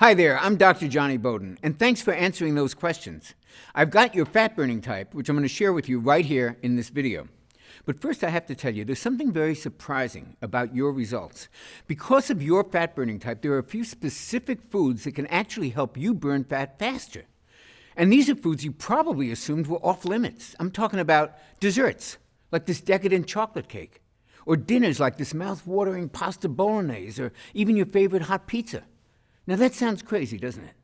Hi there, I'm Dr. Johnny Bowden, and thanks for answering those questions. I've got your fat-burning type, which I'm going to share with you right here in this video. But first I have to tell you, there's something very surprising about your results. Because of your fat-burning type, there are a few specific foods that can actually help you burn fat faster. And these are foods you probably assumed were off limits. I'm talking about desserts, like this decadent chocolate cake, or dinners like this mouth-watering pasta bolognese, or even your favorite hot pizza. Now that sounds crazy, doesn't it?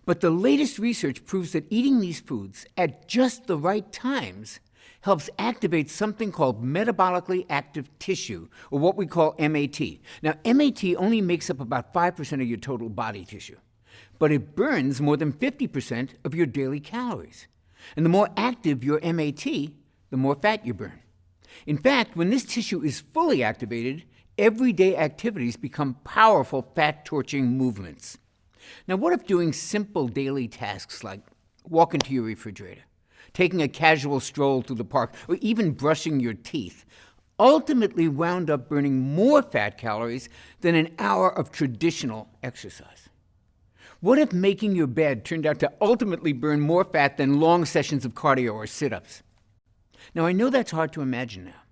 But the latest research proves that eating these foods at just the right times helps activate something called metabolically active tissue, or what we call MAT. Now, MAT only makes up about 5% of your total body tissue, but it burns more than 50% of your daily calories. And the more active your MAT, the more fat you burn. In fact, when this tissue is fully activated, everyday activities become powerful fat-torching movements. Now, what if doing simple daily tasks like walking to your refrigerator, taking a casual stroll through the park, or even brushing your teeth ultimately wound up burning more fat calories than an hour of traditional exercise? What if making your bed turned out to ultimately burn more fat than long sessions of cardio or sit-ups? Now, I know that's hard to imagine now.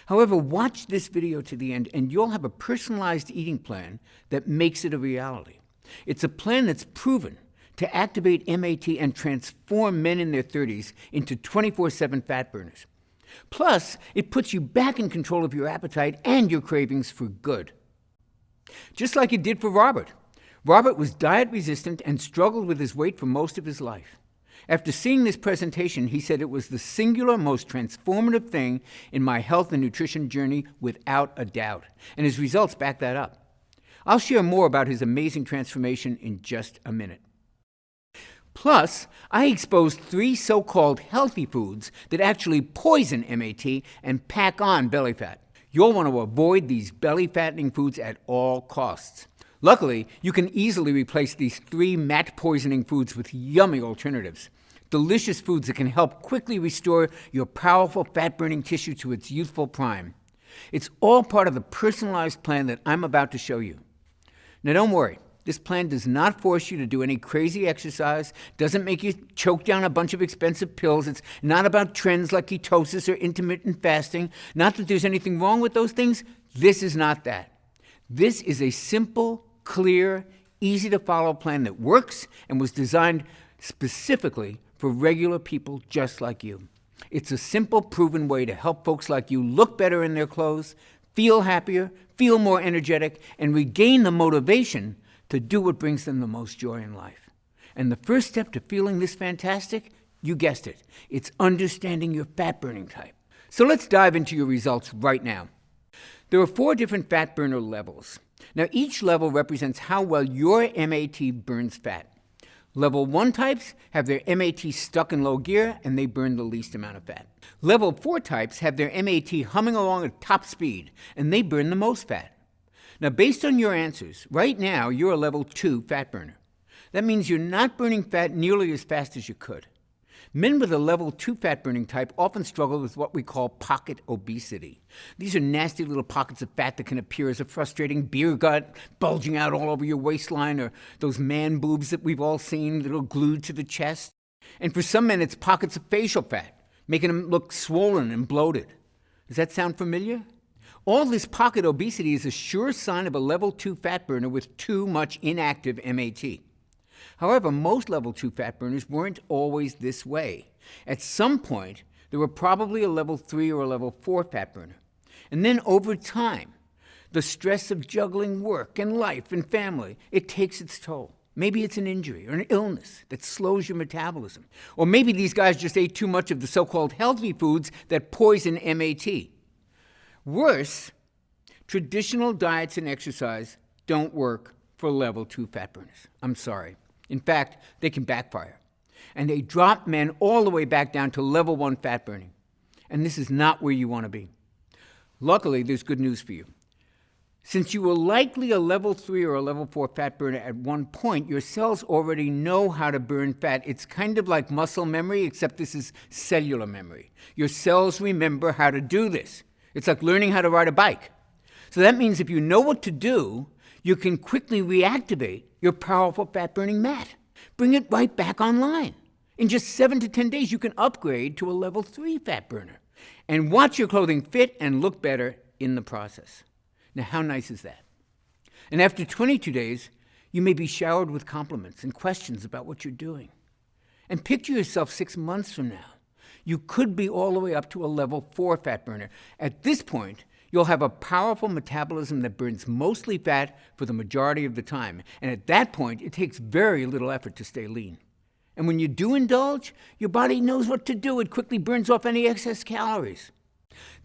However, watch this video to the end and you'll have a personalized eating plan that makes it a reality. It's a plan that's proven to activate MAT and transform men in their 30s into 24/7 fat burners. Plus, it puts you back in control of your appetite and your cravings for good. Just like it did for Robert. Robert was diet resistant and struggled with his weight for most of his life. After seeing this presentation, he said it was the singular most transformative thing in my health and nutrition journey without a doubt, and his results back that up. I'll share more about his amazing transformation in just a minute. Plus, I exposed 3 so-called healthy foods that actually poison MAT and pack on belly fat. You'll want to avoid these belly-fattening foods at all costs. Luckily, you can easily replace these 3 MAT-poisoning foods with yummy alternatives. Delicious foods that can help quickly restore your powerful fat-burning tissue to its youthful prime. It's all part of the personalized plan that I'm about to show you. Now don't worry, this plan does not force you to do any crazy exercise, doesn't make you choke down a bunch of expensive pills. It's not about trends like ketosis or intermittent fasting. Not that there's anything wrong with those things. This is not that. This is a simple, clear, easy-to-follow plan that works and was designed specifically for regular people just like you. It's a simple, proven way to help folks like you look better in their clothes, feel happier, feel more energetic, and regain the motivation to do what brings them the most joy in life. And the first step to feeling this fantastic, you guessed it, it's understanding your fat-burning type. So let's dive into your results right now. There are 4 different fat burner levels. Now, each level represents how well your MAT burns fat. Level 1 types have their MAT stuck in low gear and they burn the least amount of fat. Level 4 types have their MAT humming along at top speed and they burn the most fat. Now, based on your answers, right now you're a level 2 fat burner. That means you're not burning fat nearly as fast as you could. Men with a level 2 fat-burning type often struggle with what we call pocket obesity. These are nasty little pockets of fat that can appear as a frustrating beer gut bulging out all over your waistline, or those man boobs that we've all seen that are glued to the chest. And for some men, it's pockets of facial fat, making them look swollen and bloated. Does that sound familiar? All this pocket obesity is a sure sign of a level 2 fat burner with too much inactive MAT. However, most level 2 fat burners weren't always this way. At some point, they were probably a level 3 or a level 4 fat burner. And then over time, the stress of juggling work and life and family, it takes its toll. Maybe it's an injury or an illness that slows your metabolism. Or maybe these guys just ate too much of the so-called healthy foods that poison MAT. Worse, traditional diets and exercise don't work for level 2 fat burners. I'm sorry. In fact, they can backfire. And they drop men all the way back down to level 1 fat burning. And this is not where you want to be. Luckily, there's good news for you. Since you were likely a level 3 or a level 4 fat burner at one point, your cells already know how to burn fat. It's kind of like muscle memory, except this is cellular memory. Your cells remember how to do this. It's like learning how to ride a bike. So that means if you know what to do, you can quickly reactivate your powerful fat-burning mat. Bring it right back online. In just 7 to 10 days, you can upgrade to a level 3 fat burner and watch your clothing fit and look better in the process. Now, how nice is that? And after 22 days, you may be showered with compliments and questions about what you're doing. And picture yourself 6 months from now. You could be all the way up to a level 4 fat burner. At this point, you'll have a powerful metabolism that burns mostly fat for the majority of the time. And at that point, it takes very little effort to stay lean. And when you do indulge, your body knows what to do. It quickly burns off any excess calories.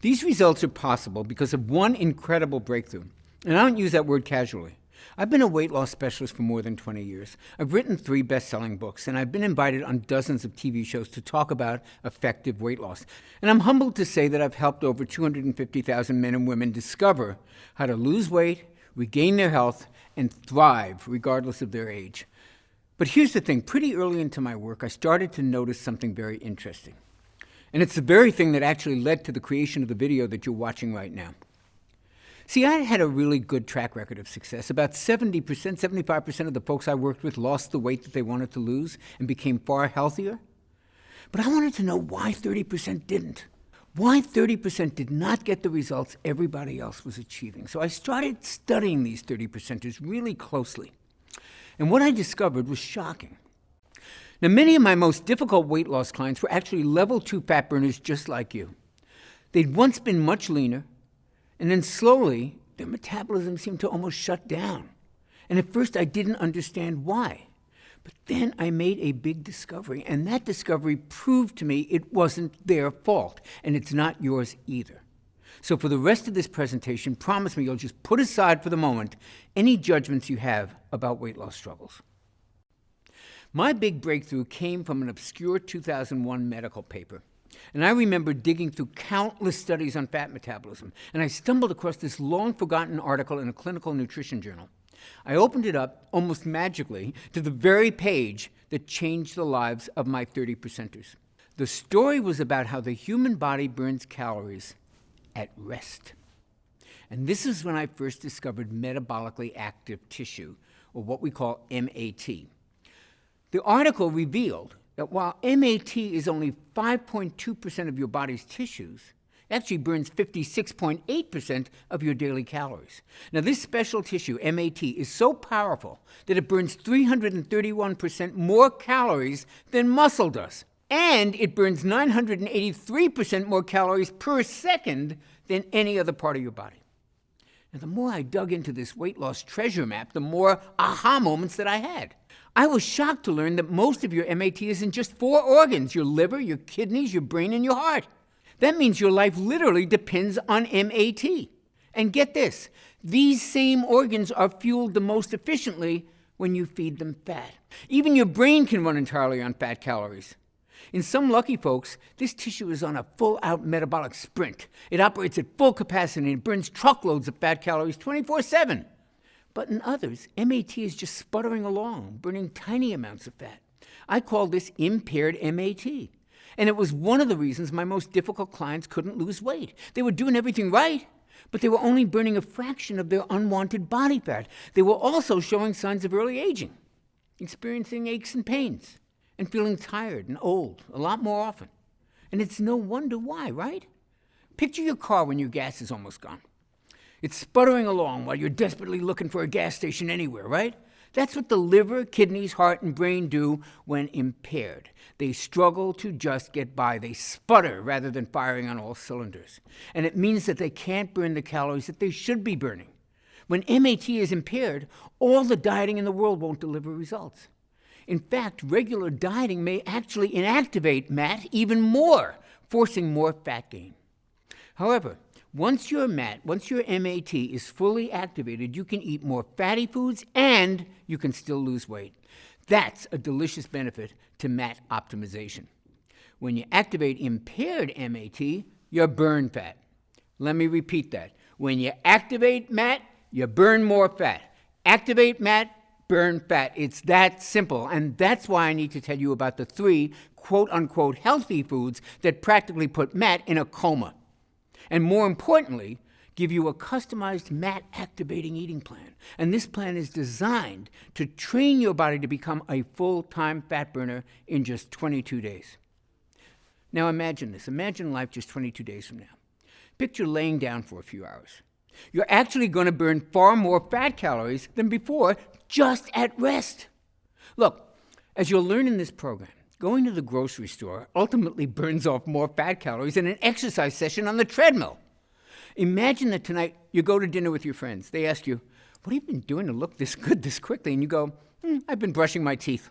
These results are possible because of one incredible breakthrough. And I don't use that word casually. I've been a weight loss specialist for more than 20 years. I've written 3 best-selling books, and I've been invited on dozens of TV shows to talk about effective weight loss. And I'm humbled to say that I've helped over 250,000 men and women discover how to lose weight, regain their health, and thrive regardless of their age. But here's the thing. Pretty early into my work, I started to notice something very interesting. And it's the very thing that actually led to the creation of the video that you're watching right now. See, I had a really good track record of success. About 70%, 75% of the folks I worked with lost the weight that they wanted to lose and became far healthier. But I wanted to know why 30% didn't. Why 30% did not get the results everybody else was achieving. So I started studying these 30%ers really closely. And what I discovered was shocking. Now, many of my most difficult weight loss clients were actually level 2 fat burners just like you. They'd once been much leaner, and then slowly, their metabolism seemed to almost shut down. And at first, I didn't understand why. But then I made a big discovery, and that discovery proved to me it wasn't their fault, and it's not yours either. So for the rest of this presentation, promise me you'll just put aside for the moment any judgments you have about weight loss struggles. My big breakthrough came from an obscure 2001 medical paper. And I remember digging through countless studies on fat metabolism, and I stumbled across this long-forgotten article in a clinical nutrition journal. I opened it up, almost magically, to the very page that changed the lives of my 30%ers. The story was about how the human body burns calories at rest. And this is when I first discovered metabolically active tissue, or what we call MAT. The article revealed that while MAT is only 5.2% of your body's tissues, it actually burns 56.8% of your daily calories. Now, this special tissue, MAT, is so powerful that it burns 331% more calories than muscle does. And it burns 983% more calories per second than any other part of your body. Now, the more I dug into this weight loss treasure map, the more aha moments that I had. I was shocked to learn that most of your MAT is in just 4 organs: your liver, your kidneys, your brain, and your heart. That means your life literally depends on MAT. And get this, these same organs are fueled the most efficiently when you feed them fat. Even your brain can run entirely on fat calories. In some lucky folks, this tissue is on a full-out metabolic sprint. It operates at full capacity and burns truckloads of fat calories 24/7. But in others, MAT is just sputtering along, burning tiny amounts of fat. I call this impaired MAT. And it was one of the reasons my most difficult clients couldn't lose weight. They were doing everything right, but they were only burning a fraction of their unwanted body fat. They were also showing signs of early aging, experiencing aches and pains, and feeling tired and old a lot more often. And it's no wonder why, right? Picture your car when your gas is almost gone. It's sputtering along while you're desperately looking for a gas station anywhere, right? That's what the liver, kidneys, heart, and brain do when impaired. They struggle to just get by. They sputter rather than firing on all cylinders. And it means that they can't burn the calories that they should be burning. When MAT is impaired, all the dieting in the world won't deliver results. In fact, regular dieting may actually inactivate MAT even more, forcing more fat gain. However, once your MAT is fully activated, you can eat more fatty foods and you can still lose weight. That's a delicious benefit to MAT optimization. When you activate impaired MAT, you burn fat. Let me repeat that. When you activate MAT, you burn more fat. Activate MAT, burn fat. It's that simple. And that's why I need to tell you about the 3 quote-unquote healthy foods that practically put MAT in a coma. And more importantly, give you a customized MAT activating eating plan. And this plan is designed to train your body to become a full-time fat burner in just 22 days. Now imagine this. Imagine life just 22 days from now. Picture laying down for a few hours. You're actually going to burn far more fat calories than before just at rest. Look, as you'll learn in this program, going to the grocery store ultimately burns off more fat calories than an exercise session on the treadmill. Imagine that tonight you go to dinner with your friends. They ask you, what have you been doing to look this good this quickly? And you go, I've been brushing my teeth.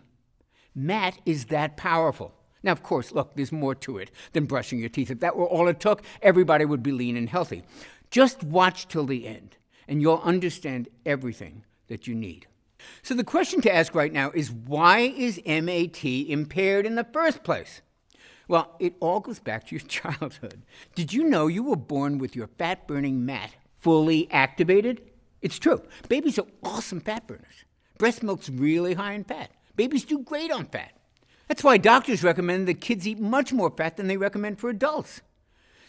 MAT is that powerful. Now, of course, look, there's more to it than brushing your teeth. If that were all it took, everybody would be lean and healthy. Just watch till the end, and you'll understand everything that you need. So the question to ask right now is, why is MAT impaired in the first place? Well, it all goes back to your childhood. Did you know you were born with your fat-burning MAT fully activated? It's true. Babies are awesome fat burners. Breast milk's really high in fat. Babies do great on fat. That's why doctors recommend that kids eat much more fat than they recommend for adults.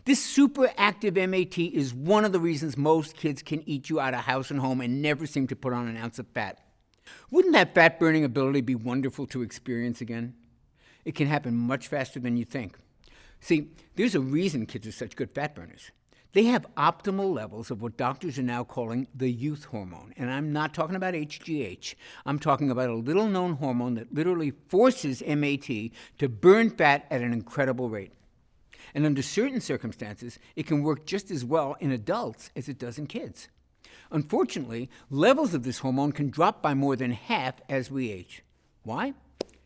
This super active MAT is one of the reasons most kids can eat you out of house and home and never seem to put on an ounce of fat. Wouldn't that fat-burning ability be wonderful to experience again? It can happen much faster than you think. See, there's a reason kids are such good fat burners. They have optimal levels of what doctors are now calling the youth hormone. And I'm not talking about HGH. I'm talking about a little-known hormone that literally forces MAT to burn fat at an incredible rate. And under certain circumstances, it can work just as well in adults as it does in kids. Unfortunately, levels of this hormone can drop by more than half as we age. Why?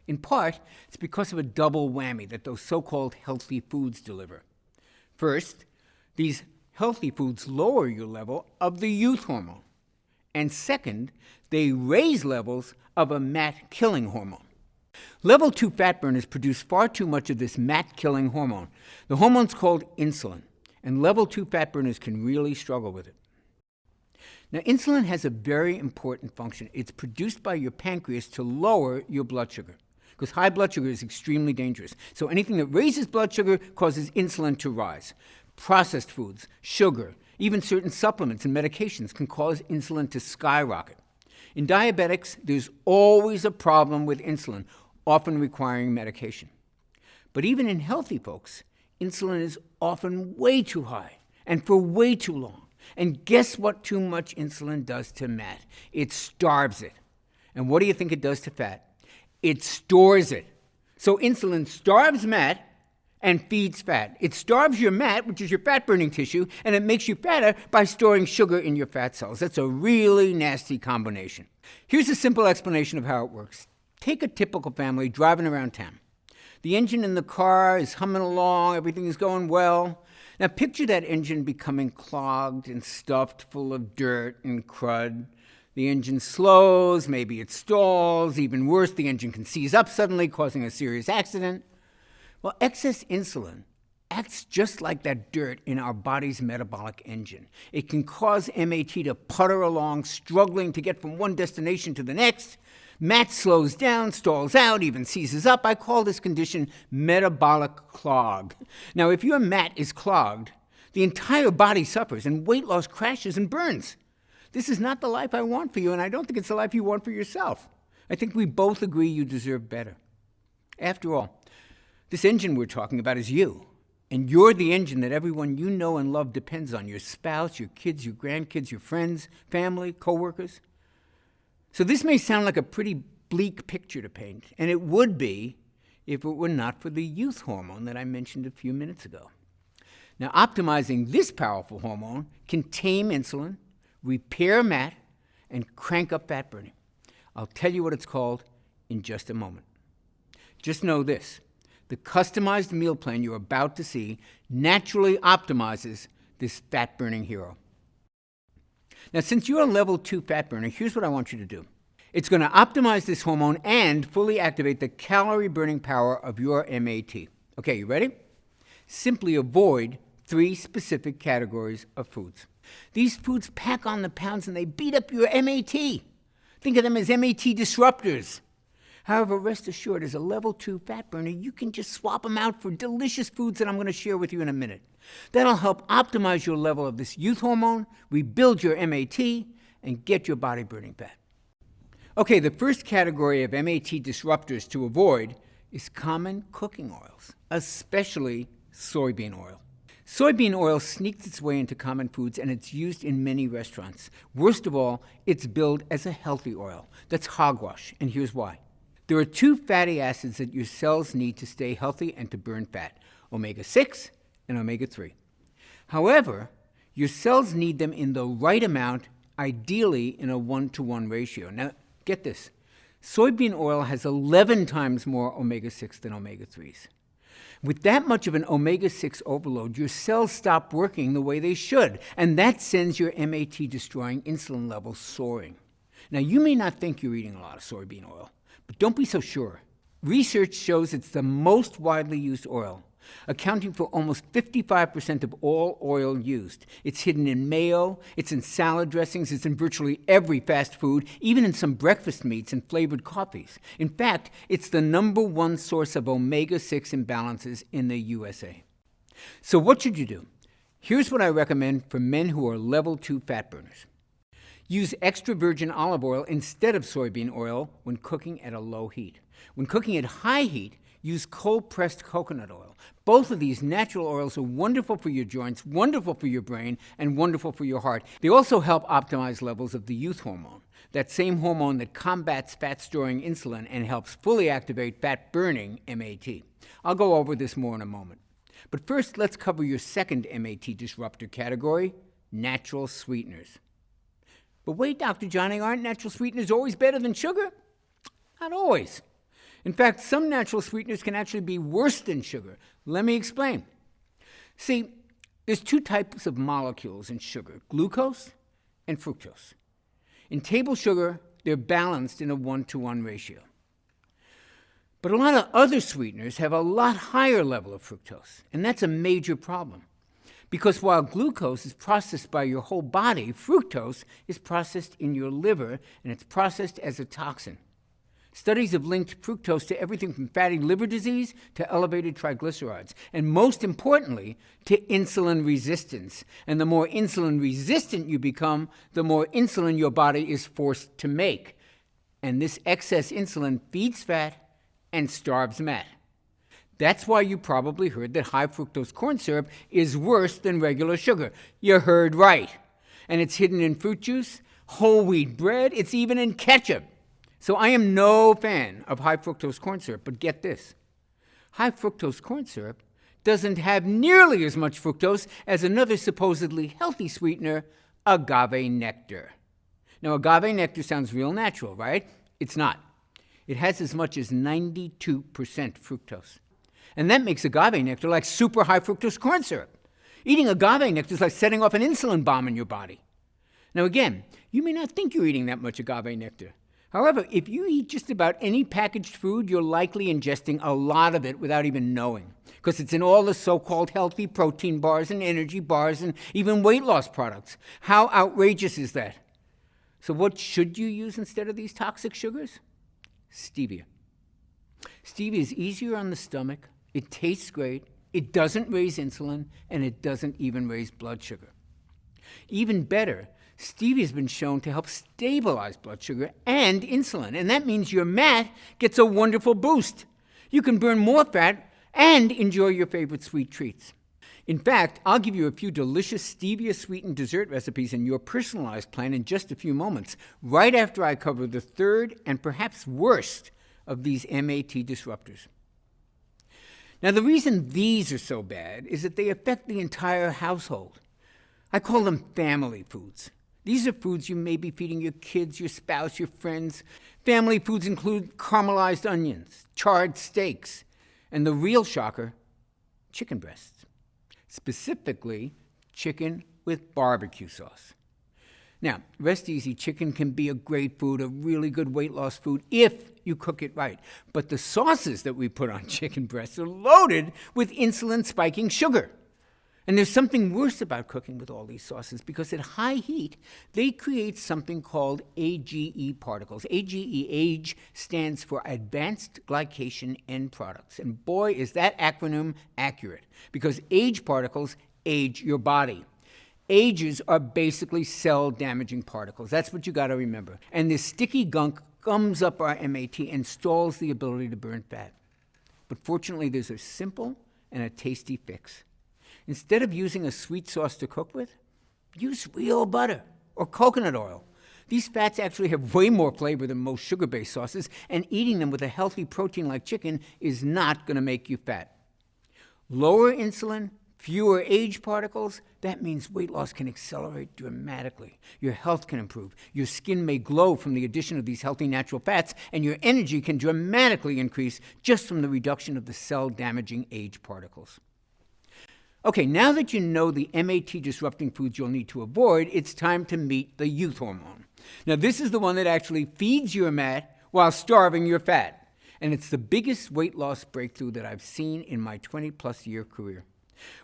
In part, it's because of a double whammy that those so-called healthy foods deliver. First, these healthy foods lower your level of the youth hormone. And second, they raise levels of a MAT-killing hormone. Level 2 fat burners produce far too much of this MAT-killing hormone. The hormone's called insulin, and level 2 fat burners can really struggle with it. Now, insulin has a very important function. It's produced by your pancreas to lower your blood sugar, because high blood sugar is extremely dangerous. So anything that raises blood sugar causes insulin to rise. Processed foods, sugar, even certain supplements and medications can cause insulin to skyrocket. In diabetics, there's always a problem with insulin, often requiring medication. But even in healthy folks, insulin is often way too high and for way too long. And guess what too much insulin does to MAT? It starves it. And what do you think it does to fat? It stores it. So insulin starves MAT and feeds fat. It starves your MAT, which is your fat-burning tissue, and it makes you fatter by storing sugar in your fat cells. That's a really nasty combination. Here's a simple explanation of how it works. Take a typical family driving around town. The engine in the car is humming along, everything is going well. Now picture that engine becoming clogged and stuffed full of dirt and crud. The engine slows, maybe it stalls. Even worse, the engine can seize up suddenly, causing a serious accident. Well, excess insulin acts just like that dirt in our body's metabolic engine. It can cause MAT to putter along, struggling to get from one destination to the next. MAT slows down, stalls out, even seizes up. I call this condition metabolic clog. Now, if your MAT is clogged, the entire body suffers and weight loss crashes and burns. This is not the life I want for you, and I don't think it's the life you want for yourself. I think we both agree you deserve better. After all, this engine we're talking about is you, and you're the engine that everyone you know and love depends on, your spouse, your kids, your grandkids, your friends, family, coworkers. So this may sound like a pretty bleak picture to paint, and it would be if it were not for the youth hormone that I mentioned a few minutes ago. Now, optimizing this powerful hormone can tame insulin, repair MAT, and crank up fat burning. I'll tell you what it's called in just a moment. Just know this. The customized meal plan you're about to see naturally optimizes this fat-burning hero. Now, since you're a level 2 fat burner, here's what I want you to do. It's going to optimize this hormone and fully activate the calorie-burning power of your MAT. Okay, you ready? Simply avoid 3 specific categories of foods. These foods pack on the pounds and they beat up your MAT. Think of them as MAT disruptors. However, rest assured, as a level 2 fat burner, you can just swap them out for delicious foods that I'm going to share with you in a minute. That'll help optimize your level of this youth hormone, rebuild your MAT, and get your body burning fat. Okay, the first category of MAT disruptors to avoid is common cooking oils, especially soybean oil. Soybean oil sneaks its way into common foods, and it's used in many restaurants. Worst of all, it's billed as a healthy oil. That's hogwash, and here's why. There are 2 fatty acids that your cells need to stay healthy and to burn fat, omega-6 and omega-3. However, your cells need them in the right amount, ideally in a 1-to-1 ratio. Now, get this. Soybean oil has 11 times more omega-6 than omega-3s. With that much of an omega-6 overload, your cells stop working the way they should, and that sends your MAT-destroying insulin levels soaring. Now, you may not think you're eating a lot of soybean oil, but don't be so sure. Research shows it's the most widely used oil, accounting for almost 55% of all oil used. It's hidden in mayo, it's in salad dressings, it's in virtually every fast food, even in some breakfast meats and flavored coffees. In fact, it's the #1 source of omega-6 imbalances in the USA. So what should you do? Here's what I recommend for men who are level 2 fat burners. Use extra virgin olive oil instead of soybean oil when cooking at a low heat. When cooking at high heat, use cold-pressed coconut oil. Both of these natural oils are wonderful for your joints, wonderful for your brain, and wonderful for your heart. They also help optimize levels of the youth hormone, that same hormone that combats fat-storing insulin and helps fully activate fat-burning MAT. I'll go over this more in a moment. But first, let's cover your second MAT disruptor category, natural sweeteners. But wait, Dr. Johnny, aren't natural sweeteners always better than sugar? Not always. In fact, some natural sweeteners can actually be worse than sugar. Let me explain. See, there's 2 types of molecules in sugar, glucose and fructose. In table sugar, they're balanced in a 1-to-1 ratio. But a lot of other sweeteners have a lot higher level of fructose, and that's a major problem. Because while glucose is processed by your whole body, fructose is processed in your liver, and it's processed as a toxin. Studies have linked fructose to everything from fatty liver disease to elevated triglycerides, and most importantly, to insulin resistance. And the more insulin resistant you become, the more insulin your body is forced to make. And this excess insulin feeds fat and starves fat. That's why you probably heard that high fructose corn syrup is worse than regular sugar. You heard right. And it's hidden in fruit juice, whole wheat bread, it's even in ketchup. So I am no fan of high fructose corn syrup, but get this. High fructose corn syrup doesn't have nearly as much fructose as another supposedly healthy sweetener, agave nectar. Now, agave nectar sounds real natural, right? It's not. It has as much as 92% fructose. And that makes agave nectar like super high fructose corn syrup. Eating agave nectar is like setting off an insulin bomb in your body. Now again, you may not think you're eating that much agave nectar. However, if you eat just about any packaged food, you're likely ingesting a lot of it without even knowing, because it's in all the so-called healthy protein bars and energy bars and even weight loss products. How outrageous is that? So what should you use instead of these toxic sugars? Stevia. Stevia is easier on the stomach, it tastes great, it doesn't raise insulin, and it doesn't even raise blood sugar. Even better, stevia has been shown to help stabilize blood sugar and insulin, and that means your MAT gets a wonderful boost. You can burn more fat and enjoy your favorite sweet treats. In fact, I'll give you a few delicious stevia-sweetened dessert recipes in your personalized plan in just a few moments, right after I cover the third and perhaps worst of these MAT disruptors. Now, the reason these are so bad is that they affect the entire household. I call them family foods. These are foods you may be feeding your kids, your spouse, your friends. Family foods include caramelized onions, charred steaks, and the real shocker, chicken breasts. Specifically, chicken with barbecue sauce. Now, rest easy, chicken can be a great food, a really good weight loss food, if you cook it right. But the sauces that we put on chicken breasts are loaded with insulin-spiking sugar. And there's something worse about cooking with all these sauces, because at high heat, they create something called AGE particles. AGE stands for Advanced Glycation End Products. And boy, is that acronym accurate, because age particles age your body. Ages are basically cell-damaging particles. That's what you got to remember. And this sticky gunk gums up our MAT and stalls the ability to burn fat. But fortunately, there's a simple and a tasty fix. Instead of using a sweet sauce to cook with, use real butter or coconut oil. These fats actually have way more flavor than most sugar-based sauces, and eating them with a healthy protein like chicken is not going to make you fat. Lower insulin, fewer age particles, that means weight loss can accelerate dramatically. Your health can improve. Your skin may glow from the addition of these healthy natural fats, and your energy can dramatically increase just from the reduction of the cell-damaging age particles. Okay, now that you know the MAT-disrupting foods you'll need to avoid, it's time to meet the youth hormone. Now, this is the one that actually feeds your MAT while starving your fat. And it's the biggest weight loss breakthrough that I've seen in my 20-plus year career.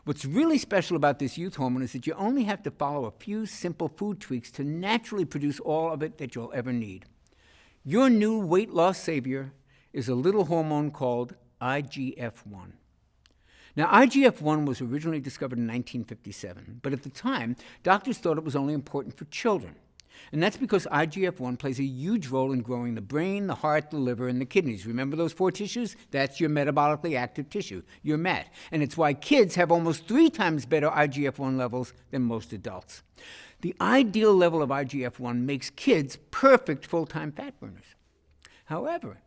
What's really special about this youth hormone is that you only have to follow a few simple food tweaks to naturally produce all of it that you'll ever need. Your new weight loss savior is a little hormone called IGF-1. Now, IGF-1 was originally discovered in 1957, but at the time, doctors thought it was only important for children. And that's because IGF-1 plays a huge role in growing the brain, the heart, the liver, and the kidneys. Remember those 4 tissues? That's your metabolically active tissue, your MAT. And it's why kids have almost 3 times better IGF-1 levels than most adults. The ideal level of IGF-1 makes kids perfect full-time fat burners. However,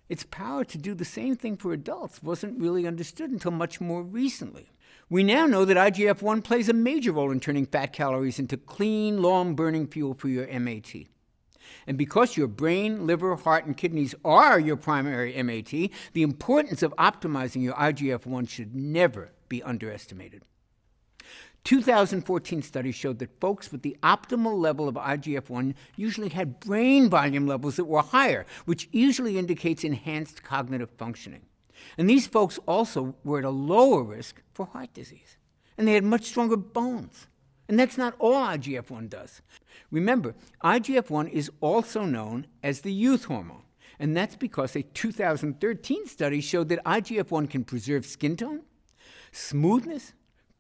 its power to do the same thing for adults wasn't really understood until much more recently. We now know that IGF-1 plays a major role in turning fat calories into clean, long-burning fuel for your MAT. And because your brain, liver, heart, and kidneys are your primary MAT, the importance of optimizing your IGF-1 should never be underestimated. 2014 studies showed that folks with the optimal level of IGF-1 usually had brain volume levels that were higher, which usually indicates enhanced cognitive functioning. And these folks also were at a lower risk for heart disease. And they had much stronger bones. And that's not all IGF-1 does. Remember, IGF-1 is also known as the youth hormone. And that's because a 2013 study showed that IGF-1 can preserve skin tone, smoothness,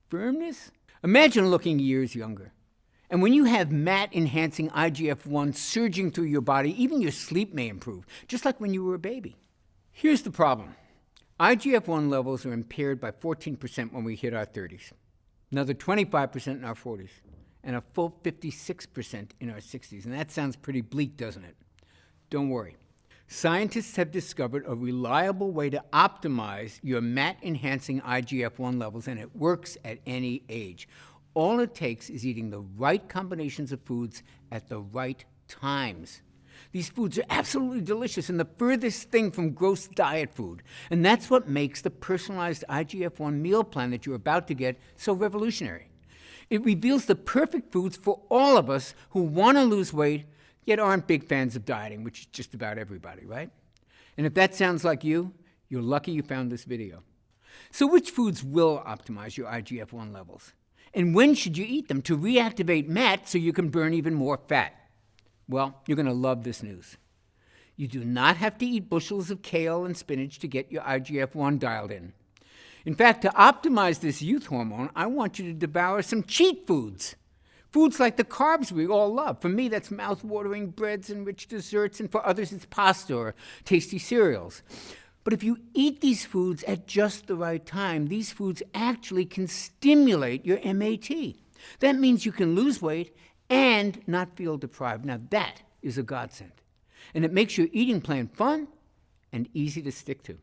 firmness. Imagine looking years younger. And when you have MAT-enhancing IGF-1 surging through your body, even your sleep may improve, just like when you were a baby. Here's the problem. IGF-1 levels are impaired by 14% when we hit our 30s, another 25% in our 40s, and a full 56% in our 60s. And that sounds pretty bleak, doesn't it? Don't worry. Scientists have discovered a reliable way to optimize your MAT-enhancing IGF-1 levels, and it works at any age. All it takes is eating the right combinations of foods at the right times. These foods are absolutely delicious and the furthest thing from gross diet food. And that's what makes the personalized IGF-1 meal plan that you're about to get so revolutionary. It reveals the perfect foods for all of us who want to lose weight, yet aren't big fans of dieting, which is just about everybody, right? And if that sounds like you, you're lucky you found this video. So which foods will optimize your IGF-1 levels? And when should you eat them to reactivate MAT so you can burn even more fat? Well, you're going to love this news. You do not have to eat bushels of kale and spinach to get your IGF-1 dialed in. In fact, to optimize this youth hormone, I want you to devour some cheat foods. Foods like the carbs we all love. For me, that's mouth-watering breads and rich desserts, and for others, it's pasta or tasty cereals. But if you eat these foods at just the right time, these foods actually can stimulate your MAT. That means you can lose weight and not feel deprived. Now, that is a godsend. And it makes your eating plan fun and easy to stick to.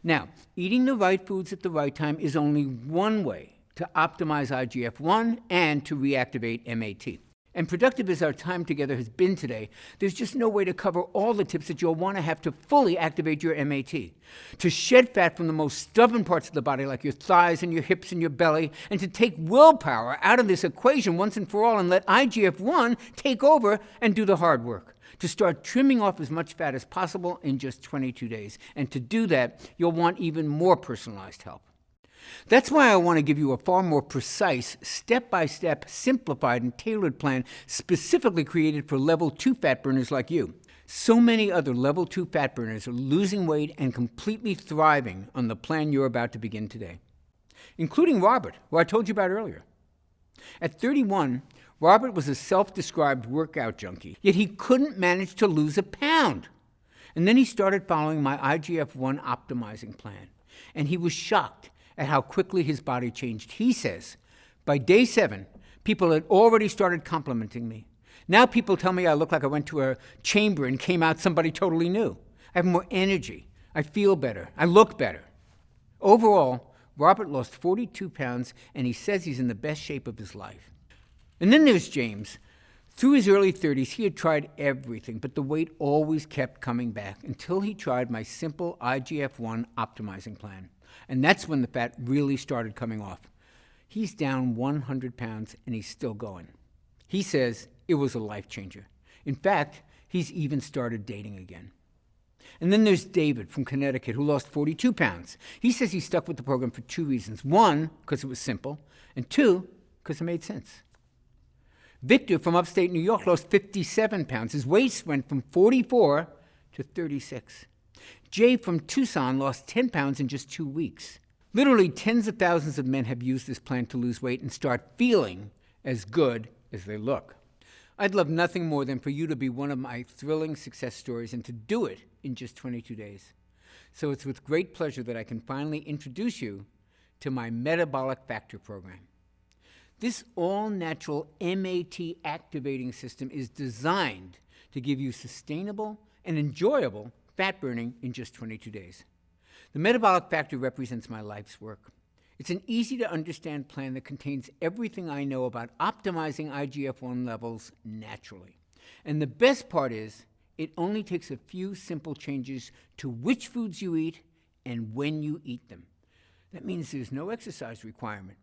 Now, eating the right foods at the right time is only one way to optimize IGF-1 and to reactivate MAT. And productive as our time together has been today, there's just no way to cover all the tips that you'll want to have to fully activate your MAT. To shed fat from the most stubborn parts of the body, like your thighs and your hips and your belly, and to take willpower out of this equation once and for all and let IGF-1 take over and do the hard work. To start trimming off as much fat as possible in just 22 days. And to do that, you'll want even more personalized help. That's why I want to give you a far more precise, step-by-step, simplified, and tailored plan specifically created for level 2 fat burners like you. So many other level 2 fat burners are losing weight and completely thriving on the plan you're about to begin today, including Robert, who I told you about earlier. At 31, Robert was a self-described workout junkie, yet he couldn't manage to lose a pound. And then he started following my IGF-1 optimizing plan, and he was shocked at how quickly his body changed. He says, by day 7, people had already started complimenting me. Now people tell me I look like I went to a chamber and came out somebody totally new. I have more energy. I feel better. I look better. Overall, Robert lost 42 pounds, and he says he's in the best shape of his life. And then there's James. Through his early 30s, he had tried everything, but the weight always kept coming back until he tried my simple IGF-1 optimizing plan. And that's when the fat really started coming off. He's down 100 pounds, and he's still going. He says it was a life changer. In fact, he's even started dating again. And then there's David from Connecticut, who lost 42 pounds. He says he stuck with the program for 2 reasons. 1, because it was simple, and 2, because it made sense. Victor from upstate New York lost 57 pounds. His waist went from 44 to 36. Jay from Tucson lost 10 pounds in just 2 weeks. Literally tens of thousands of men have used this plan to lose weight and start feeling as good as they look. I'd love nothing more than for you to be one of my thrilling success stories and to do it in just 22 days. So it's with great pleasure that I can finally introduce you to my Metabolic Factor program. This all-natural MAT activating system is designed to give you sustainable and enjoyable fat burning in just 22 days. The Metabolic Factor represents my life's work. It's an easy-to-understand plan that contains everything I know about optimizing IGF-1 levels naturally. And the best part is, it only takes a few simple changes to which foods you eat and when you eat them. That means there's no exercise requirement.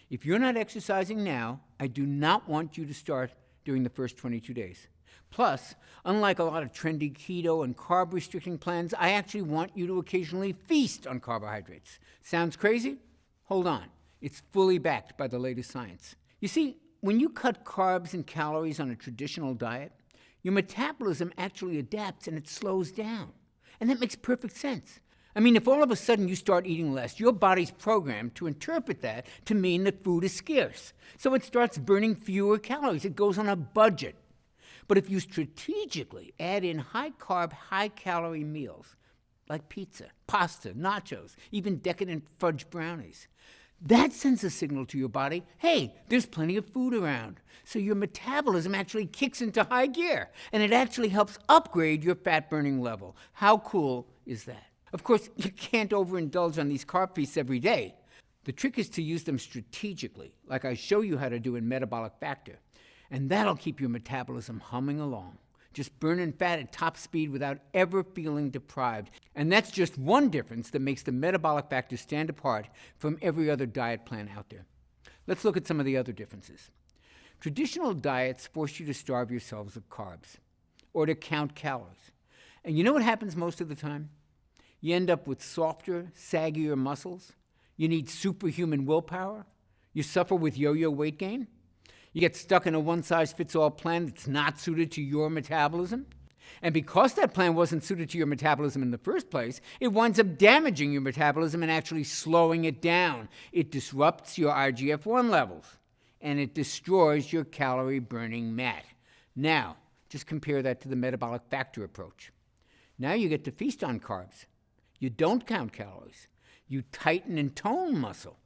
If you're not exercising now, I do not want you to start during the first 22 days. Plus, unlike a lot of trendy keto and carb-restricting plans, I actually want you to occasionally feast on carbohydrates. Sounds crazy? Hold on. It's fully backed by the latest science. You see, when you cut carbs and calories on a traditional diet, your metabolism actually adapts and it slows down. And that makes perfect sense. I mean, if all of a sudden you start eating less, your body's programmed to interpret that to mean that food is scarce. So it starts burning fewer calories. It goes on a budget. But if you strategically add in high-carb, high-calorie meals, like pizza, pasta, nachos, even decadent fudge brownies, that sends a signal to your body, hey, there's plenty of food around. So your metabolism actually kicks into high gear, and it actually helps upgrade your fat-burning level. How cool is that? Of course, you can't overindulge on these carb feasts every day. The trick is to use them strategically, like I show you how to do in Metabolic Factor. And that'll keep your metabolism humming along, just burning fat at top speed without ever feeling deprived. And that's just one difference that makes the Metabolic Factor stand apart from every other diet plan out there. Let's look at some of the other differences. Traditional diets force you to starve yourselves of carbs or to count calories. And you know what happens most of the time? You end up with softer, saggier muscles. You need superhuman willpower. You suffer with yo-yo weight gain. You get stuck in a one-size-fits-all plan that's not suited to your metabolism. And because that plan wasn't suited to your metabolism in the first place, it winds up damaging your metabolism and actually slowing it down. It disrupts your IGF-1 levels, and it destroys your calorie-burning mat. Now, just compare that to the Metabolic Factor approach. Now you get to feast on carbs. You don't count calories. You tighten and tone muscle.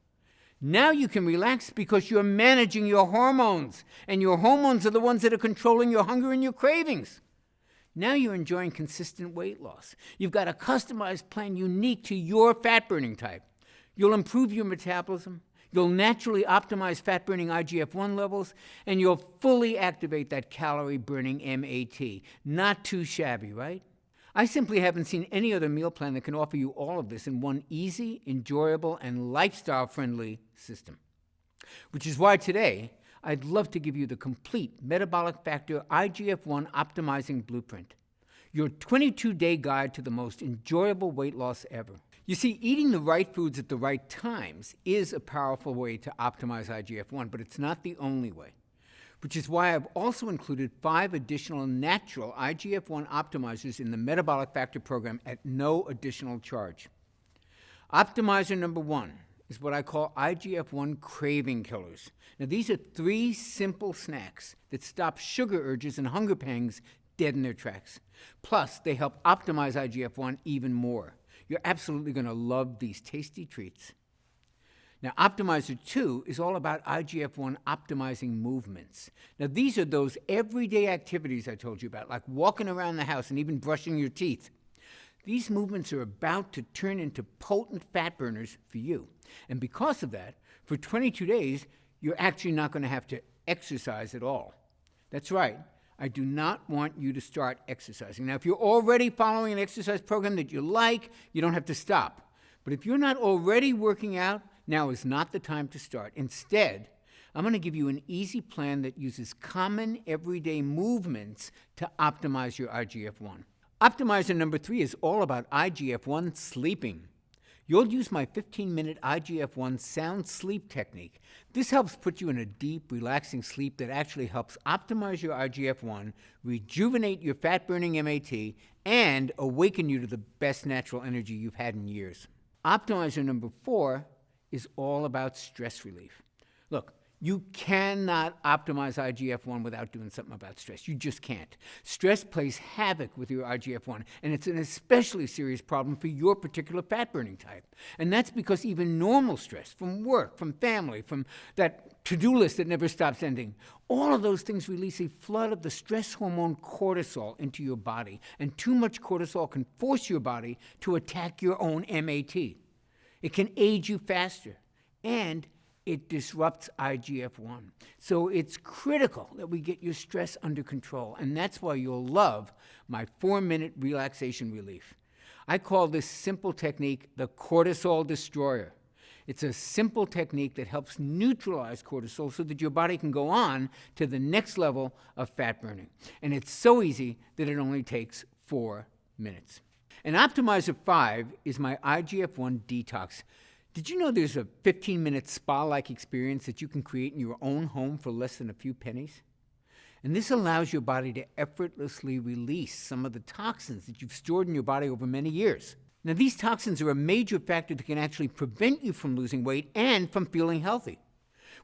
Now you can relax because you're managing your hormones, and your hormones are the ones that are controlling your hunger and your cravings. Now you're enjoying consistent weight loss. You've got a customized plan unique to your fat-burning type. You'll improve your metabolism, you'll naturally optimize fat-burning IGF-1 levels, and you'll fully activate that calorie-burning MAT. Not too shabby, right? I simply haven't seen any other meal plan that can offer you all of this in one easy, enjoyable, and lifestyle-friendly system. Which is why today, I'd love to give you the complete Metabolic Factor IGF-1 Optimizing Blueprint, your 22-day guide to the most enjoyable weight loss ever. You see, eating the right foods at the right times is a powerful way to optimize IGF-1, but it's not the only way, which is why I've also included 5 additional natural IGF-1 optimizers in the Metabolic Factor program at no additional charge. Optimizer number 1 is what I call IGF-1 craving killers. Now, these are 3 simple snacks that stop sugar urges and hunger pangs dead in their tracks. Plus, they help optimize IGF-1 even more. You're absolutely going to love these tasty treats. Now, Optimizer 2 is all about IGF-1 optimizing movements. Now, these are those everyday activities I told you about, like walking around the house and even brushing your teeth. These movements are about to turn into potent fat burners for you. And because of that, for 22 days, you're actually not going to have to exercise at all. That's right. I do not want you to start exercising. Now, if you're already following an exercise program that you like, you don't have to stop. But if you're not already working out, now is not the time to start. Instead, I'm going to give you an easy plan that uses common everyday movements to optimize your IGF-1. Optimizer number 3 is all about IGF-1 sleeping. You'll use my 15-minute IGF-1 sound sleep technique. This helps put you in a deep, relaxing sleep that actually helps optimize your IGF-1, rejuvenate your fat-burning MAT, and awaken you to the best natural energy you've had in years. Optimizer number 4 is all about stress relief. Look, you cannot optimize IGF-1 without doing something about stress. You just can't. Stress plays havoc with your IGF-1, and it's an especially serious problem for your particular fat-burning type. And that's because even normal stress from work, from family, from that to-do list that never stops ending, all of those things release a flood of the stress hormone cortisol into your body, and too much cortisol can force your body to attack your own MAT. It can age you faster, and it disrupts IGF-1. So it's critical that we get your stress under control, and that's why you'll love my 4-minute relaxation relief. I call this simple technique the cortisol destroyer. It's a simple technique that helps neutralize cortisol so that your body can go on to the next level of fat burning. And it's so easy that it only takes 4 minutes. And Optimizer 5 is my IGF-1 detox. Did you know there's a 15-minute spa-like experience that you can create in your own home for less than a few pennies? And this allows your body to effortlessly release some of the toxins that you've stored in your body over many years. Now, these toxins are a major factor that can actually prevent you from losing weight and from feeling healthy.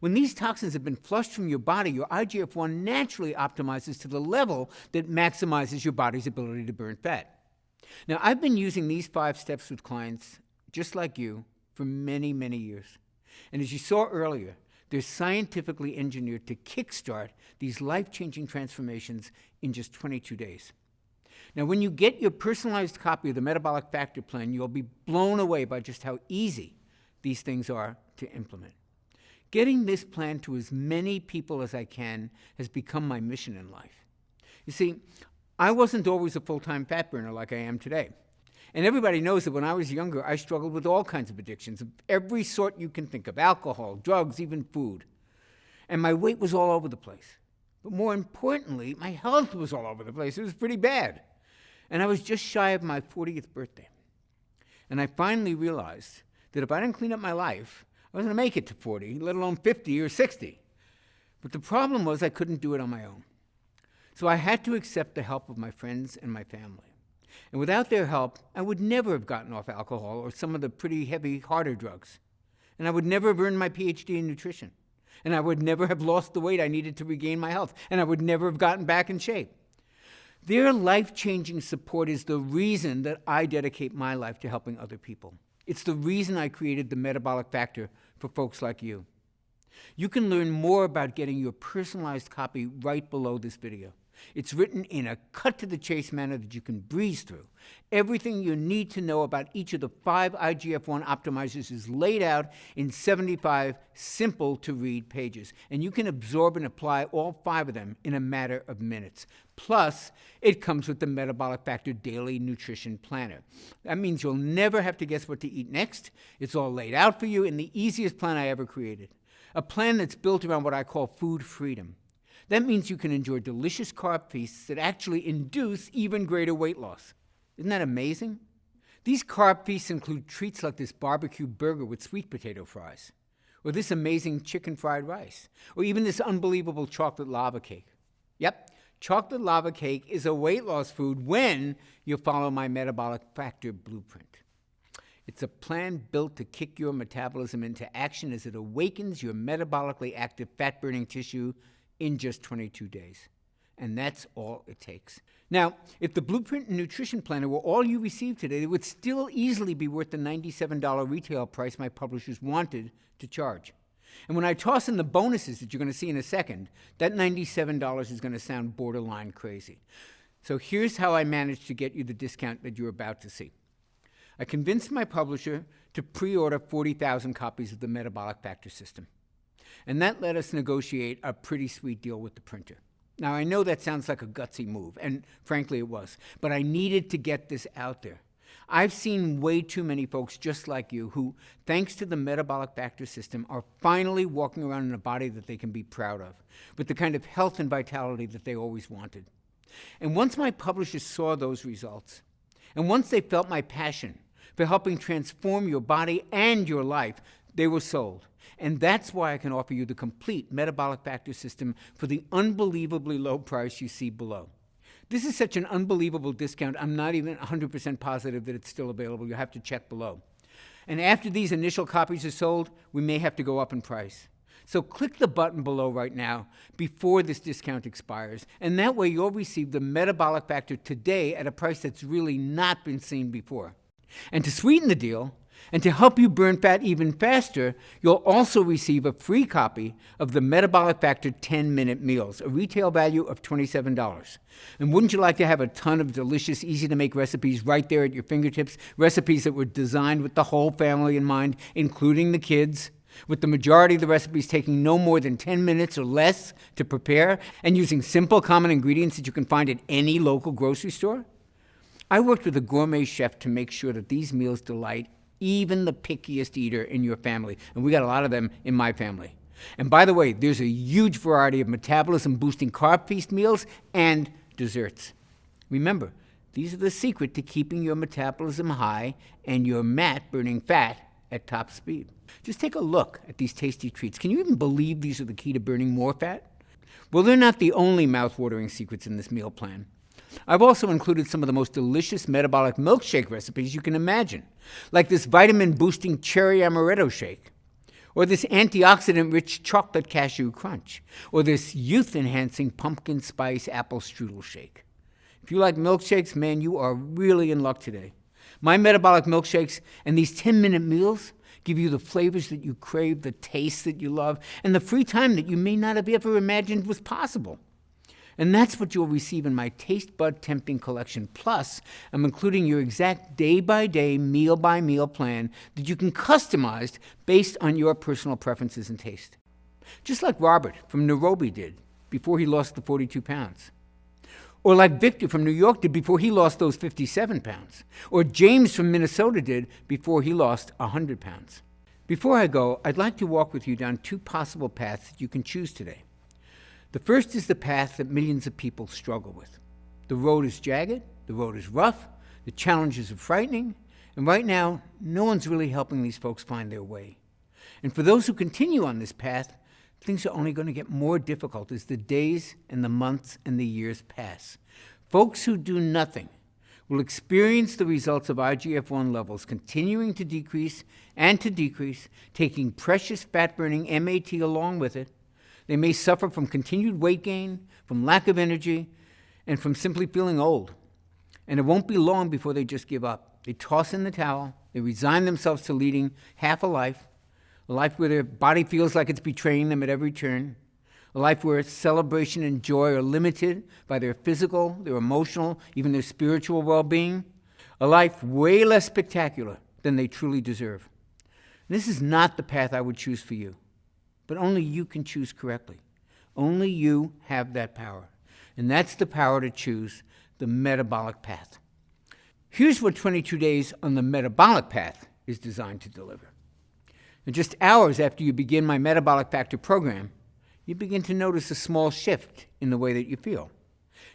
When these toxins have been flushed from your body, your IGF-1 naturally optimizes to the level that maximizes your body's ability to burn fat. Now, I've been using these 5 steps with clients just like you for many, many years. And as you saw earlier, they're scientifically engineered to kickstart these life-changing transformations in just 22 days. Now, when you get your personalized copy of the Metabolic Factor Plan, you'll be blown away by just how easy these things are to implement. Getting this plan to as many people as I can has become my mission in life. You see, I wasn't always a full-time fat burner like I am today. And everybody knows that when I was younger, I struggled with all kinds of addictions of every sort you can think of: alcohol, drugs, even food. And my weight was all over the place. But more importantly, my health was all over the place. It was pretty bad. And I was just shy of my 40th birthday. And I finally realized that if I didn't clean up my life, I wasn't going to make it to 40, let alone 50 or 60. But the problem was I couldn't do it on my own. So I had to accept the help of my friends and my family. And without their help, I would never have gotten off alcohol or some of the pretty heavy, harder drugs. And I would never have earned my PhD in nutrition. And I would never have lost the weight I needed to regain my health. And I would never have gotten back in shape. Their life-changing support is the reason that I dedicate my life to helping other people. It's the reason I created the Metabolic Factor for folks like you. You can learn more about getting your personalized copy right below this video. It's written in a cut-to-the-chase manner that you can breeze through. Everything you need to know about each of the 5 IGF-1 optimizers is laid out in 75 simple-to-read pages, and you can absorb and apply all 5 of them in a matter of minutes. Plus, it comes with the Metabolic Factor Daily Nutrition Planner. That means you'll never have to guess what to eat next. It's all laid out for you in the easiest plan I ever created, a plan that's built around what I call food freedom. That means you can enjoy delicious carb feasts that actually induce even greater weight loss. Isn't that amazing? These carb feasts include treats like this barbecue burger with sweet potato fries, or this amazing chicken fried rice, or even this unbelievable chocolate lava cake. Yep, chocolate lava cake is a weight loss food when you follow my metabolic factor blueprint. It's a plan built to kick your metabolism into action as it awakens your metabolically active fat-burning tissue in just 22 days. And that's all it takes. Now, if the Blueprint and Nutrition Planner were all you received today, it would still easily be worth the $97 retail price my publishers wanted to charge. And when I toss in the bonuses that you're going to see in a second, that $97 is going to sound borderline crazy. So here's how I managed to get you the discount that you're about to see. I convinced my publisher to pre-order 40,000 copies of the Metabolic Factor System. And that let us negotiate a pretty sweet deal with the printer. Now, I know that sounds like a gutsy move, and frankly it was, but I needed to get this out there. I've seen way too many folks just like you who, thanks to the Metabolic Factor System, are finally walking around in a body that they can be proud of, with the kind of health and vitality that they always wanted. And once my publishers saw those results, and once they felt my passion for helping transform your body and your life, they were sold. And that's why I can offer you the complete Metabolic Factor System for the unbelievably low price you see below. This is such an unbelievable discount, I'm not even 100% positive that it's still available. You'll have to check below. And after these initial copies are sold, we may have to go up in price. So click the button below right now before this discount expires, and that way you'll receive the Metabolic Factor today at a price that's really not been seen before. And to sweeten the deal, and to help you burn fat even faster, you'll also receive a free copy of the Metabolic Factor 10-Minute Meals, a retail value of $27. And wouldn't you like to have a ton of delicious, easy-to-make recipes right there at your fingertips, recipes that were designed with the whole family in mind, including the kids, with the majority of the recipes taking no more than 10 minutes or less to prepare, and using simple, common ingredients that you can find at any local grocery store? I worked with a gourmet chef to make sure that these meals delight even the pickiest eater in your family. And we got a lot of them in my family. And by the way, there's a huge variety of metabolism-boosting carb feast meals and desserts. Remember, these are the secret to keeping your metabolism high and your mat burning fat at top speed. Just take a look at these tasty treats. Can you even believe these are the key to burning more fat? Well, they're not the only mouth-watering secrets in this meal plan. I've also included some of the most delicious metabolic milkshake recipes you can imagine, like this vitamin-boosting cherry amaretto shake, or this antioxidant-rich chocolate cashew crunch, or this youth-enhancing pumpkin spice apple strudel shake. If you like milkshakes, man, you are really in luck today. My metabolic milkshakes and these 10-minute meals give you the flavors that you crave, the taste that you love, and the free time that you may not have ever imagined was possible. And that's what you'll receive in my Taste Bud Tempting collection. Plus, I'm including your exact day-by-day, meal-by-meal plan that you can customize based on your personal preferences and taste. Just like Robert from Nairobi did before he lost the 42 pounds. Or like Victor from New York did before he lost those 57 pounds. Or James from Minnesota did before he lost 100 pounds. Before I go, I'd like to walk with you down two possible paths that you can choose today. The first is the path that millions of people struggle with. The road is jagged, the road is rough, the challenges are frightening, and right now, no one's really helping these folks find their way. And for those who continue on this path, things are only going to get more difficult as the days and the months and the years pass. Folks who do nothing will experience the results of IGF-1 levels continuing to decrease, taking precious fat-burning MAT along with it. They may suffer from continued weight gain, from lack of energy, and from simply feeling old. And it won't be long before they just give up. They toss in the towel, they resign themselves to leading half a life where their body feels like it's betraying them at every turn, a life where celebration and joy are limited by their physical, their emotional, even their spiritual well-being, a life way less spectacular than they truly deserve. And this is not the path I would choose for you. But only you can choose correctly. Only you have that power. And that's the power to choose the metabolic path. Here's what 22 days on the metabolic path is designed to deliver. And just hours after you begin my Metabolic Factor program, you begin to notice a small shift in the way that you feel.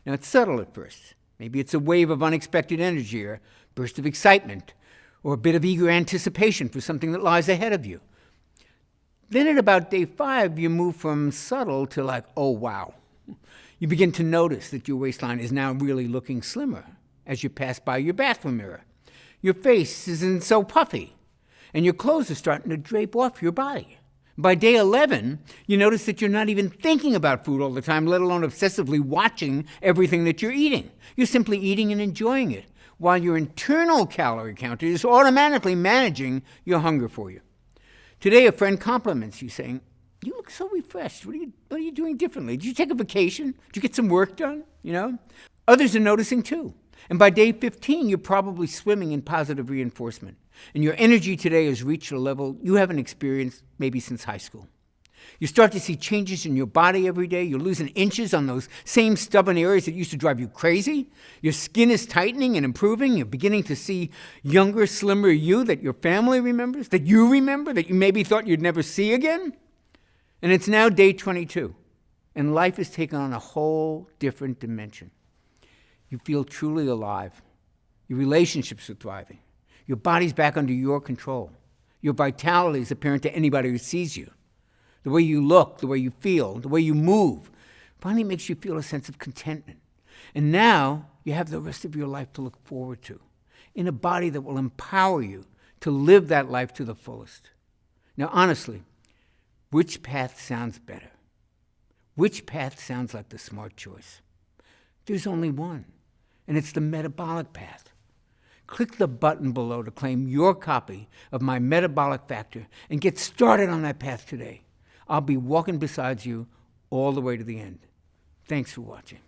Now, it's subtle at first. Maybe it's a wave of unexpected energy or burst of excitement, or a bit of eager anticipation for something that lies ahead of you. Then at about day 5, you move from subtle to like, oh wow. You begin to notice that your waistline is now really looking slimmer as you pass by your bathroom mirror. Your face isn't so puffy, and your clothes are starting to drape off your body. By day 11, you notice that you're not even thinking about food all the time, let alone obsessively watching everything that you're eating. You're simply eating and enjoying it, while your internal calorie counter is automatically managing your hunger for you. Today, a friend compliments you, saying, "You look so refreshed. What are you doing differently? Did you take a vacation? Did you get some work done?" Others are noticing too. And by day 15, you're probably swimming in positive reinforcement. And your energy today has reached a level you haven't experienced maybe since high school. You start to see changes in your body every day. You're losing inches on those same stubborn areas that used to drive you crazy. Your skin is tightening and improving. You're beginning to see younger, slimmer you that your family remembers, that you remember, that you maybe thought you'd never see again. And it's now day 22, and life has taken on a whole different dimension. You feel truly alive. Your relationships are thriving. Your body's back under your control. Your vitality is apparent to anybody who sees you. The way you look, the way you feel, the way you move finally makes you feel a sense of contentment. And now you have the rest of your life to look forward to, in a body that will empower you to live that life to the fullest. Now, honestly, which path sounds better? Which path sounds like the smart choice? There's only one, and it's the metabolic path. Click the button below to claim your copy of my Metabolic Factor and get started on that path today. I'll be walking beside you all the way to the end. Thanks for watching.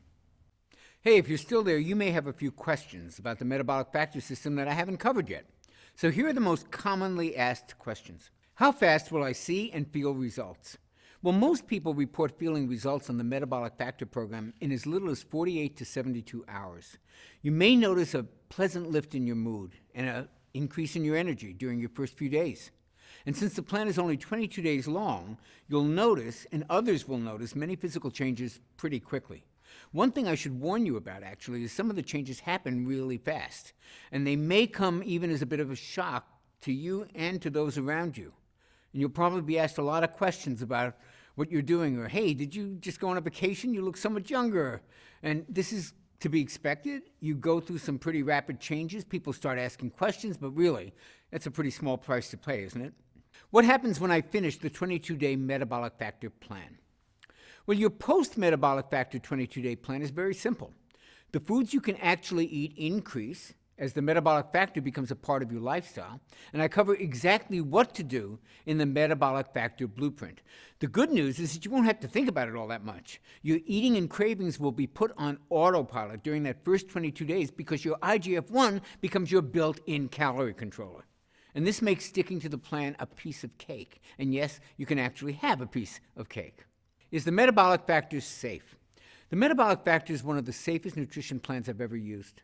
Hey, if you're still there, you may have a few questions about the metabolic factor system that I haven't covered yet. So here are the most commonly asked questions. How fast will I see and feel results? Well, most people report feeling results on the Metabolic Factor program in as little as 48 to 72 hours. You may notice a pleasant lift in your mood and an increase in your energy during your first few days. And since the plan is only 22 days long, you'll notice, and others will notice, many physical changes pretty quickly. One thing I should warn you about, actually, is some of the changes happen really fast, and they may come even as a bit of a shock to you and to those around you. And you'll probably be asked a lot of questions about what you're doing, or, hey, did you just go on a vacation? You look so much younger. And this is to be expected. You go through some pretty rapid changes. People start asking questions, but really, that's a pretty small price to pay, isn't it? What happens when I finish the 22-day Metabolic Factor plan? Well, your post-Metabolic Factor 22-day plan is very simple. The foods you can actually eat increase as the metabolic factor becomes a part of your lifestyle, and I cover exactly what to do in the Metabolic Factor blueprint. The good news is that you won't have to think about it all that much. Your eating and cravings will be put on autopilot during that first 22 days because your IGF-1 becomes your built-in calorie controller. And this makes sticking to the plan a piece of cake. And yes, you can actually have a piece of cake. Is the Metabolic Factor safe? The Metabolic Factor is one of the safest nutrition plans I've ever used.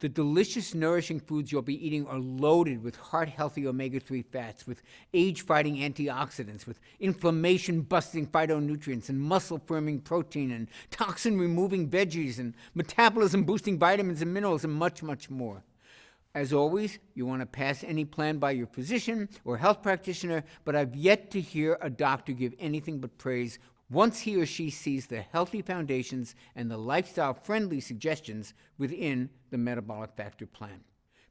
The delicious, nourishing foods you'll be eating are loaded with heart-healthy omega-3 fats, with age-fighting antioxidants, with inflammation-busting phytonutrients, and muscle-firming protein, and toxin-removing veggies, and metabolism-boosting vitamins and minerals, and much, much more. As always, you want to pass any plan by your physician or health practitioner, but I've yet to hear a doctor give anything but praise once he or she sees the healthy foundations and the lifestyle-friendly suggestions within the Metabolic Factor plan.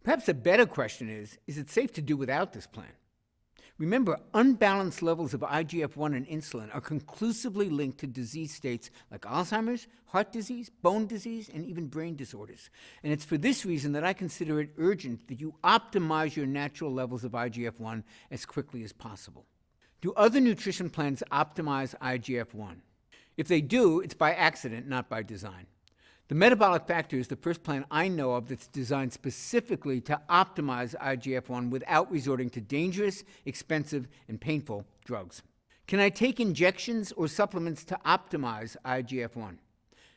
Perhaps a better question is it safe to do without this plan? Remember, unbalanced levels of IGF-1 and insulin are conclusively linked to disease states like Alzheimer's, heart disease, bone disease, and even brain disorders. And it's for this reason that I consider it urgent that you optimize your natural levels of IGF-1 as quickly as possible. Do other nutrition plans optimize IGF-1? If they do, it's by accident, not by design. The Metabolic Factor is the first plan I know of that's designed specifically to optimize IGF-1 without resorting to dangerous, expensive, and painful drugs. Can I take injections or supplements to optimize IGF-1?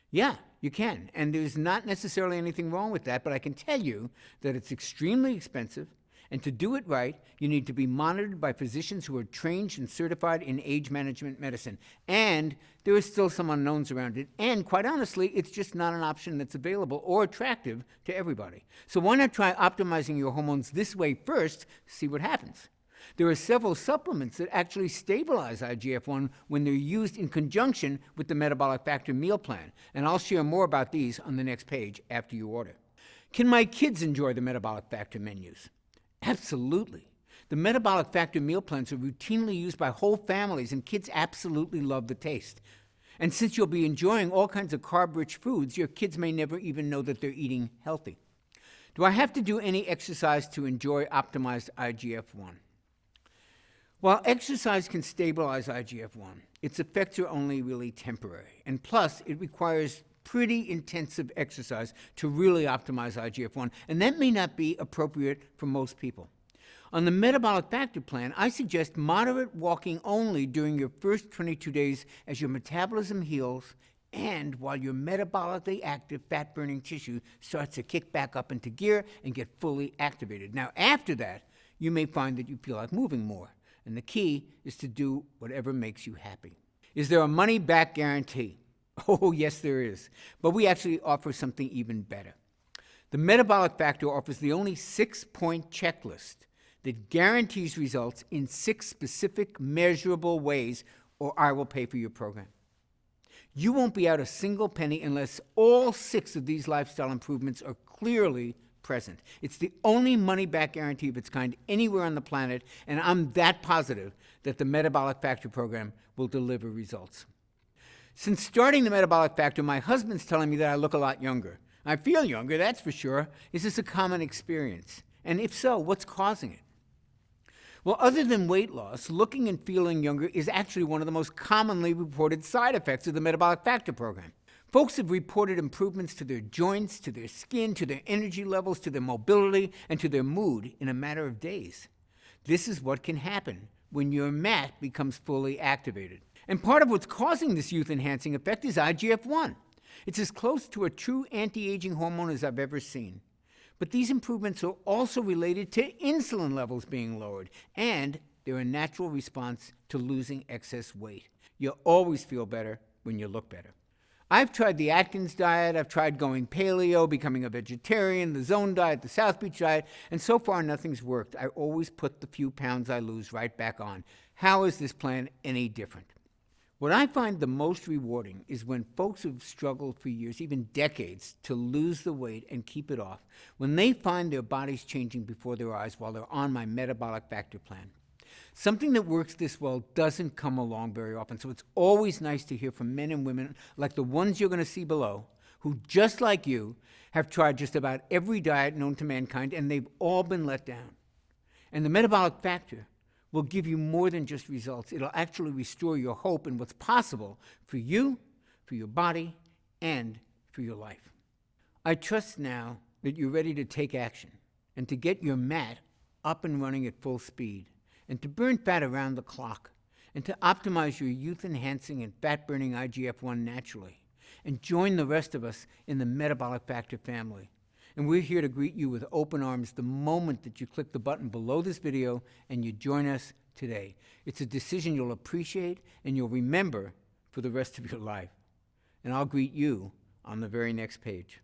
Yeah, you can, and there's not necessarily anything wrong with that, but I can tell you that it's extremely expensive, And to do it right, you need to be monitored by physicians who are trained and certified in age management medicine. And there are still some unknowns around it. And quite honestly, it's just not an option that's available or attractive to everybody. So why not try optimizing your hormones this way first, see what happens? There are several supplements that actually stabilize IGF-1 when they're used in conjunction with the Metabolic Factor meal plan. And I'll share more about these on the next page after you order. Can my kids enjoy the Metabolic Factor menus? Absolutely. The Metabolic Factor meal plans are routinely used by whole families, and kids absolutely love the taste. And since you'll be enjoying all kinds of carb-rich foods, your kids may never even know that they're eating healthy. Do I have to do any exercise to enjoy optimized IGF-1? While exercise can stabilize IGF-1, its effects are only really temporary. And plus, it requires pretty intensive exercise to really optimize IGF-1, and that may not be appropriate for most people. On the Metabolic Factor plan, I suggest moderate walking only during your first 22 days as your metabolism heals and while your metabolically active fat-burning tissue starts to kick back up into gear and get fully activated. Now, after that, you may find that you feel like moving more, and the key is to do whatever makes you happy. Is there a money-back guarantee? Oh, yes, there is. But we actually offer something even better. The Metabolic Factor offers the only 6-point checklist that guarantees results in 6 specific measurable ways, or I will pay for your program. You won't be out a single penny unless all 6 of these lifestyle improvements are clearly present. It's the only money-back guarantee of its kind anywhere on the planet, and I'm that positive that the Metabolic Factor program will deliver results. Since starting the Metabolic Factor, my husband's telling me that I look a lot younger. I feel younger, that's for sure. Is this a common experience? And if so, what's causing it? Well, other than weight loss, looking and feeling younger is actually one of the most commonly reported side effects of the Metabolic Factor program. Folks have reported improvements to their joints, to their skin, to their energy levels, to their mobility, and to their mood in a matter of days. This is what can happen when your MAT becomes fully activated. And part of what's causing this youth-enhancing effect is IGF-1. It's as close to a true anti-aging hormone as I've ever seen. But these improvements are also related to insulin levels being lowered, and they're a natural response to losing excess weight. You'll always feel better when you look better. I've tried the Atkins diet, I've tried going paleo, becoming a vegetarian, the Zone diet, the South Beach diet, and so far nothing's worked. I always put the few pounds I lose right back on. How is this plan any different? What I find the most rewarding is when folks who've struggled for years, even decades, to lose the weight and keep it off, when they find their bodies changing before their eyes while they're on my Metabolic Factor plan. Something that works this well doesn't come along very often, so it's always nice to hear from men and women like the ones you're going to see below, who, just like you, have tried just about every diet known to mankind, and they've all been let down. And the Metabolic Factor will give you more than just results. It'll actually restore your hope in what's possible for you, for your body, and for your life. I trust now that you're ready to take action and to get your MAT up and running at full speed, and to burn fat around the clock, and to optimize your youth-enhancing and fat-burning IGF-1 naturally, and join the rest of us in the Metabolic Factor family. And we're here to greet you with open arms the moment that you click the button below this video and you join us today. It's a decision you'll appreciate and you'll remember for the rest of your life. And I'll greet you on the very next page.